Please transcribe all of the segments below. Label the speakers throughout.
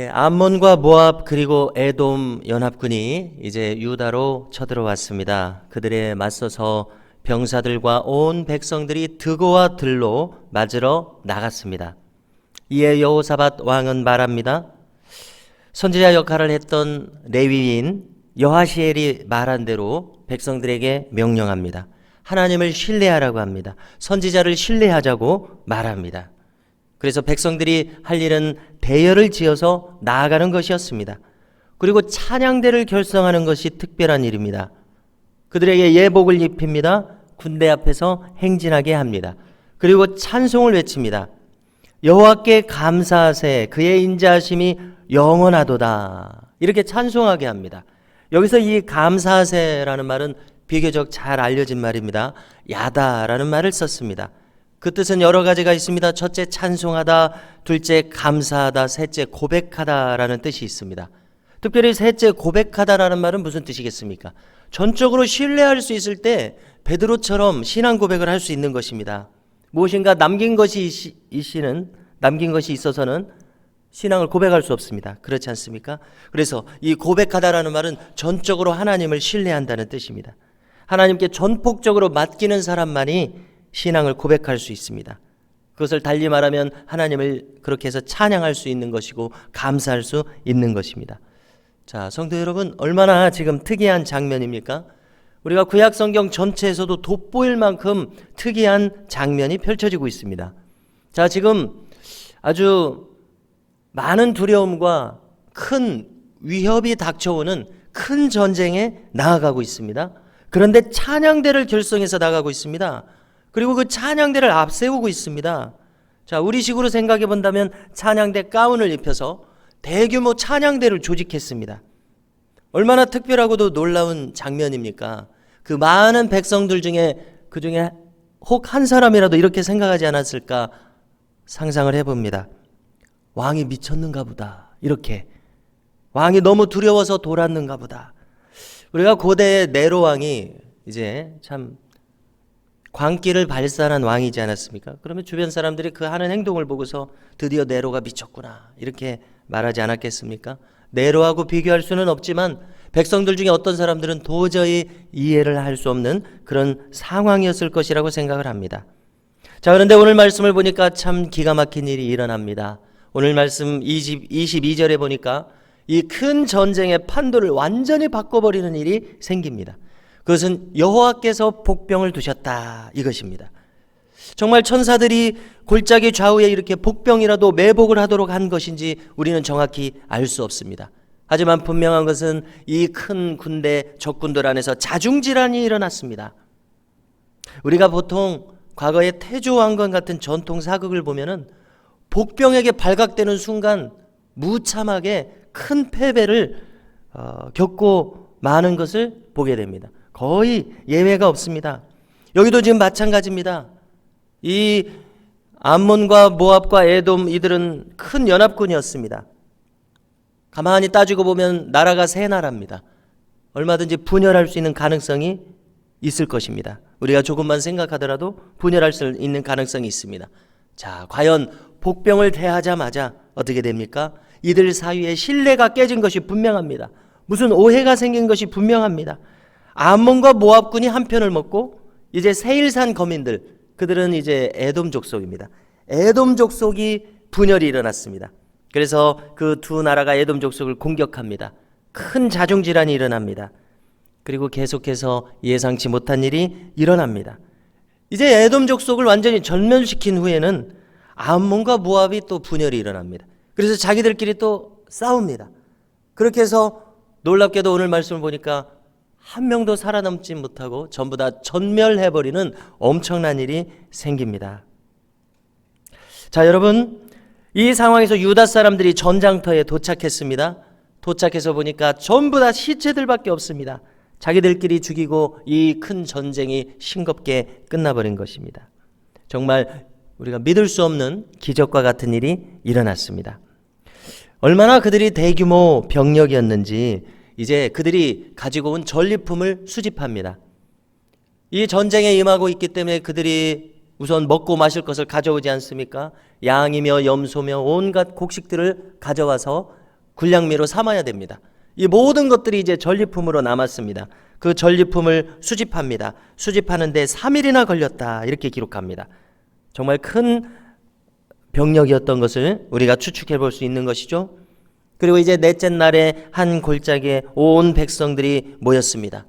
Speaker 1: 암몬과 모압 그리고 에돔 연합군이 이제 유다로 쳐들어왔습니다. 그들에 맞서서 병사들과 온 백성들이 드고와 들로 맞으러 나갔습니다. 이에 여호사밧 왕은 말합니다. 선지자 역할을 했던 레위인 여하시엘이 말한 대로 백성들에게 명령합니다. 하나님을 신뢰하라고 합니다. 선지자를 신뢰하자고 말합니다. 그래서 백성들이 할 일은 대열을 지어서 나아가는 것이었습니다. 그리고 찬양대를 결성하는 것이 특별한 일입니다. 그들에게 예복을 입힙니다. 군대 앞에서 행진하게 합니다. 그리고 찬송을 외칩니다. 여호와께 감사하세 그의 인자하심이 영원하도다. 이렇게 찬송하게 합니다. 여기서 이 감사하세라는 말은 비교적 잘 알려진 말입니다. 야다라는 말을 썼습니다. 그 뜻은 여러 가지가 있습니다. 첫째 찬송하다, 둘째 감사하다, 셋째 고백하다라는 뜻이 있습니다. 특별히 셋째 고백하다라는 말은 무슨 뜻이겠습니까? 전적으로 신뢰할 수 있을 때 베드로처럼 신앙 고백을 할 수 있는 것입니다. 무엇인가 남긴 것이 있어서는 신앙을 고백할 수 없습니다. 그렇지 않습니까? 그래서 이 고백하다라는 말은 전적으로 하나님을 신뢰한다는 뜻입니다. 하나님께 전폭적으로 맡기는 사람만이 신앙을 고백할 수 있습니다. 그것을 달리 말하면 하나님을 그렇게 해서 찬양할 수 있는 것이고 감사할 수 있는 것입니다. 자, 성도 여러분, 얼마나 지금 특이한 장면입니까? 우리가 구약 성경 전체에서도 돋보일 만큼 특이한 장면이 펼쳐지고 있습니다. 자, 지금 아주 많은 두려움과 큰 위협이 닥쳐오는 큰 전쟁에 나아가고 있습니다. 그런데 찬양대를 결성해서 나가고 있습니다. 그리고 그 찬양대를 앞세우고 있습니다. 자, 우리식으로 생각해 본다면 찬양대 가운을 입혀서 대규모 찬양대를 조직했습니다. 얼마나 특별하고도 놀라운 장면입니까? 그 많은 백성들 중에 그 중에 혹 한 사람이라도 이렇게 생각하지 않았을까 상상을 해봅니다. 왕이 미쳤는가 보다. 이렇게 왕이 너무 두려워서 돌았는가 보다. 우리가 고대의 네로 왕이 이제 참 광기를 발산한 왕이지 않았습니까? 그러면 주변 사람들이 그 하는 행동을 보고서 드디어 네로가 미쳤구나 이렇게 말하지 않았겠습니까? 네로하고 비교할 수는 없지만 백성들 중에 어떤 사람들은 도저히 이해를 할 수 없는 그런 상황이었을 것이라고 생각을 합니다. 자, 그런데 오늘 말씀을 보니까 참 기가 막힌 일이 일어납니다. 오늘 말씀 22절에 보니까 이 큰 전쟁의 판도를 완전히 바꿔버리는 일이 생깁니다. 그것은 여호와께서 복병을 두셨다 이것입니다. 정말 천사들이 골짜기 좌우에 이렇게 복병이라도 매복을 하도록 한 것인지 우리는 정확히 알 수 없습니다. 하지만 분명한 것은 이 큰 군대 적군들 안에서 자중질환이 일어났습니다. 우리가 보통 과거의 태조왕건 같은 전통 사극을 보면은 복병에게 발각되는 순간 무참하게 큰 패배를 겪고 마는 것을 보게 됩니다. 거의 예외가 없습니다. 여기도 지금 마찬가지입니다. 이 암몬과 모압과 에돔 이들은 큰 연합군이었습니다. 가만히 따지고 보면 나라가 세 나라입니다. 얼마든지 분열할 수 있는 가능성이 있을 것입니다. 우리가 조금만 생각하더라도 분열할 수 있는 가능성이 있습니다. 자, 과연 복병을 대하자마자 어떻게 됩니까? 이들 사이에 신뢰가 깨진 것이 분명합니다. 무슨 오해가 생긴 것이 분명합니다. 암몬과 모압군이 한 편을 먹고 이제 세일산 거민들, 그들은 이제 에돔 족속입니다. 에돔 족속이 분열이 일어났습니다. 그래서 그 두 나라가 에돔 족속을 공격합니다. 큰 자중질환이 일어납니다. 그리고 계속해서 예상치 못한 일이 일어납니다. 이제 에돔 족속을 완전히 전멸시킨 후에는 암몬과 모압이 또 분열이 일어납니다. 그래서 자기들끼리 또 싸웁니다. 그렇게 해서 놀랍게도 오늘 말씀을 보니까 한 명도 살아남지 못하고 전부 다 전멸해버리는 엄청난 일이 생깁니다. 자, 여러분, 이 상황에서 유다 사람들이 전장터에 도착했습니다. 도착해서 보니까 전부 다 시체들밖에 없습니다. 자기들끼리 죽이고 이 큰 전쟁이 싱겁게 끝나버린 것입니다. 정말 우리가 믿을 수 없는 기적과 같은 일이 일어났습니다. 얼마나 그들이 대규모 병력이었는지 이제 그들이 가지고 온 전리품을 수집합니다. 이 전쟁에 임하고 있기 때문에 그들이 우선 먹고 마실 것을 가져오지 않습니까? 양이며 염소며 온갖 곡식들을 가져와서 군량미로 삼아야 됩니다. 이 모든 것들이 이제 전리품으로 남았습니다. 그 전리품을 수집합니다. 수집하는데 3일이나 걸렸다 이렇게 기록합니다. 정말 큰 병력이었던 것을 우리가 추측해 볼 수 있는 것이죠. 그리고 이제 넷째 날에 한 골짜기에 온 백성들이 모였습니다.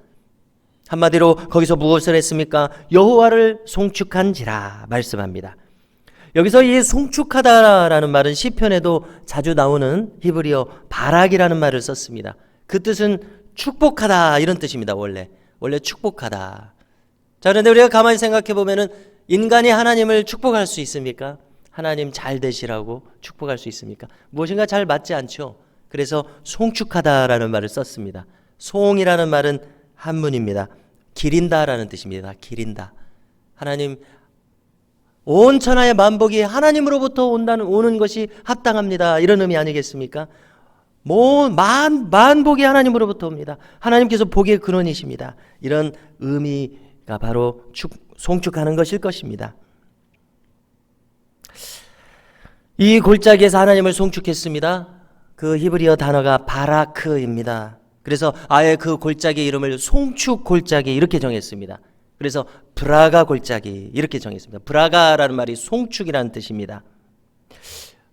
Speaker 1: 한마디로 거기서 무엇을 했습니까? 여호와를 송축한지라 말씀합니다. 여기서 이 송축하다라는 말은 시편에도 자주 나오는 히브리어 바락이라는 말을 썼습니다. 그 뜻은 축복하다 이런 뜻입니다. 원래 축복하다. 자, 그런데 우리가 가만히 생각해 보면은 인간이 하나님을 축복할 수 있습니까? 하나님 잘 되시라고 축복할 수 있습니까? 무엇인가 잘 맞지 않죠. 그래서 송축하다라는 말을 썼습니다. 송이라는 말은 한문입니다. 기린다라는 뜻입니다. 기린다. 하나님, 온 천하의 만복이 하나님으로부터 오는 것이 합당합니다. 이런 의미 아니겠습니까? 만복이 하나님으로부터 옵니다. 하나님께서 복의 근원이십니다. 이런 의미가 바로 송축하는 것일 것입니다. 이 골짜기에서 하나님을 송축했습니다. 그 히브리어 단어가 바라크입니다. 그래서 아예 그 골짜기 이름을 송축 골짜기 이렇게 정했습니다. 그래서 브라가 골짜기 이렇게 정했습니다. 브라가라는 말이 송축이라는 뜻입니다.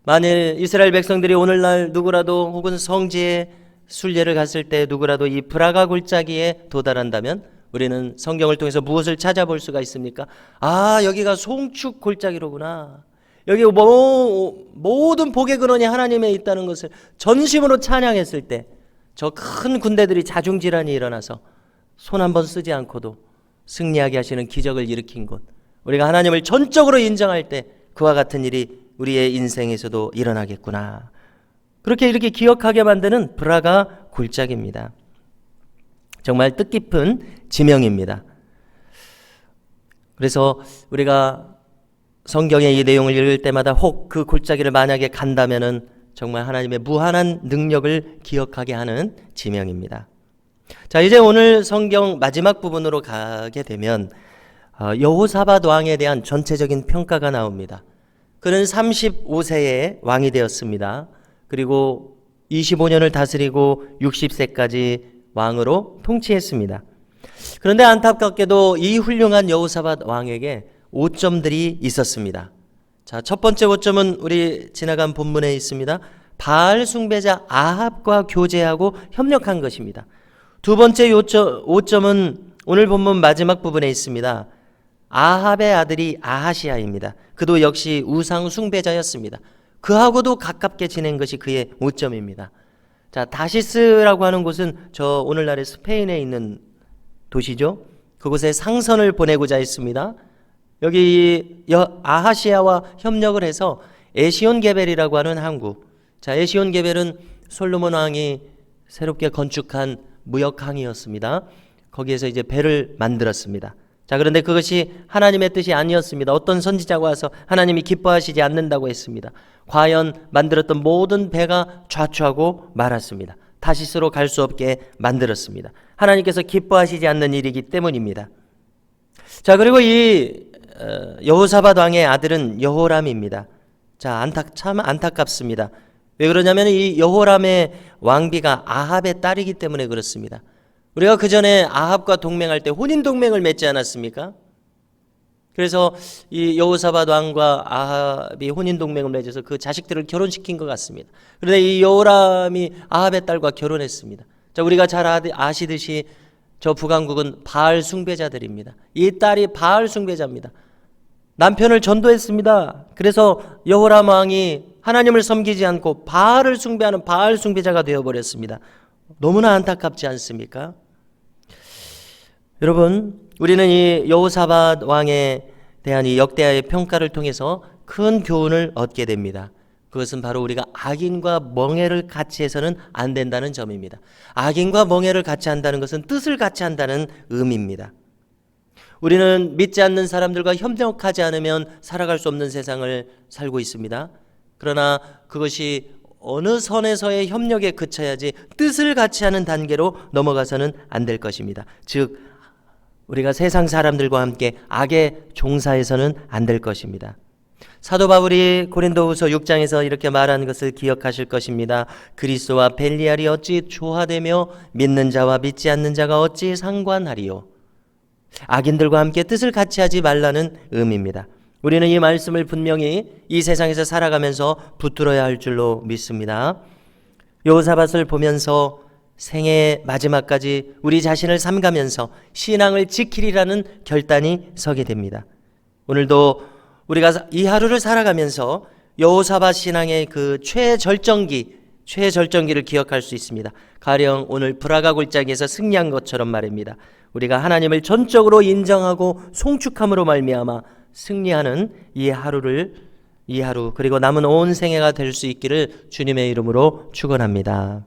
Speaker 1: 만일 이스라엘 백성들이 오늘날 누구라도 혹은 성지에 순례를 갔을 때 누구라도 이 브라가 골짜기에 도달한다면 우리는 성경을 통해서 무엇을 찾아볼 수가 있습니까? 아, 여기가 송축 골짜기로구나. 여기 모든 복의 근원이 하나님에 있다는 것을 전심으로 찬양했을 때 저 큰 군대들이 자중질환이 일어나서 손 한 번 쓰지 않고도 승리하게 하시는 기적을 일으킨 곳, 우리가 하나님을 전적으로 인정할 때 그와 같은 일이 우리의 인생에서도 일어나겠구나. 그렇게 이렇게 기억하게 만드는 브라가 골짜기입니다. 정말 뜻깊은 지명입니다. 그래서 우리가 성경의 이 내용을 읽을 때마다 혹 그 골짜기를 만약에 간다면은 정말 하나님의 무한한 능력을 기억하게 하는 지명입니다. 자, 이제 오늘 성경 마지막 부분으로 가게 되면 여호사밧 왕에 대한 전체적인 평가가 나옵니다. 그는 35세에 왕이 되었습니다. 그리고 25년을 다스리고 60세까지 왕으로 통치했습니다. 그런데 안타깝게도 이 훌륭한 여호사밧 왕에게 오점들이 있었습니다. 자, 첫 번째 오점은 우리 지나간 본문에 있습니다. 바알 숭배자 아합과 교제하고 협력한 것입니다. 두 번째 오점은 오늘 본문 마지막 부분에 있습니다. 아합의 아들이 아하시아입니다. 그도 역시 우상 숭배자였습니다. 그하고도 가깝게 지낸 것이 그의 오점입니다. 자, 다시스라고 하는 곳은 저 오늘날의 스페인에 있는 도시죠. 그곳에 상선을 보내고자 했습니다. 여기 아하시아와 협력을 해서 에시온게벨이라고 하는 항구. 자, 에시온게벨은 솔로몬 왕이 새롭게 건축한 무역항이었습니다. 거기에서 이제 배를 만들었습니다. 자, 그런데 그것이 하나님의 뜻이 아니었습니다. 어떤 선지자가 와서 하나님이 기뻐하시지 않는다고 했습니다. 과연 만들었던 모든 배가 좌초하고 말았습니다. 다시스로 갈 수 없게 만들었습니다. 하나님께서 기뻐하시지 않는 일이기 때문입니다. 자, 그리고 이 여호사밧 왕의 아들은 여호람입니다. 자, 참 안타깝습니다. 왜 그러냐면 이 여호람의 왕비가 아합의 딸이기 때문에 그렇습니다. 우리가 그 전에 아합과 동맹할 때 혼인 동맹을 맺지 않았습니까? 그래서 이 여호사밧 왕과 아합이 혼인 동맹을 맺어서 그 자식들을 결혼시킨 것 같습니다. 그런데 이 여호람이 아합의 딸과 결혼했습니다. 자, 우리가 잘 아시듯이 저 북왕국은 바알 숭배자들입니다. 이 딸이 바알 숭배자입니다. 남편을 전도했습니다. 그래서 여호람 왕이 하나님을 섬기지 않고 바알을 숭배하는 바알 숭배자가 되어버렸습니다. 너무나 안타깝지 않습니까? 여러분, 우리는 이 여호사밧 왕에 대한 이 역대하의 평가를 통해서 큰 교훈을 얻게 됩니다. 그것은 바로 우리가 악인과 멍해를 같이 해서는 안 된다는 점입니다. 악인과 멍해를 같이 한다는 것은 뜻을 같이 한다는 의미입니다. 우리는 믿지 않는 사람들과 협력하지 않으면 살아갈 수 없는 세상을 살고 있습니다. 그러나 그것이 어느 선에서의 협력에 그쳐야지 뜻을 같이 하는 단계로 넘어가서는 안 될 것입니다. 즉, 우리가 세상 사람들과 함께 악에 종사해서는 안 될 것입니다. 사도 바울이 고린도후서 6장에서 이렇게 말한 것을 기억하실 것입니다. 그리스도와 벨리알이 어찌 조화되며 믿는 자와 믿지 않는 자가 어찌 상관하리요. 악인들과 함께 뜻을 같이 하지 말라는 의미입니다. 우리는 이 말씀을 분명히 이 세상에서 살아가면서 붙들어야 할 줄로 믿습니다. 여호사밧을 보면서 생애 마지막까지 우리 자신을 삼가면서 신앙을 지키리라는 결단이 서게 됩니다. 오늘도 우리가 이 하루를 살아가면서 여호사밧 신앙의 그 최절정기를 기억할 수 있습니다. 가령 오늘 브라가 골짜기에서 승리한 것처럼 말입니다. 우리가 하나님을 전적으로 인정하고 송축함으로 말미암아 승리하는 이 하루 그리고 남은 온 생애가 될 수 있기를 주님의 이름으로 축원합니다.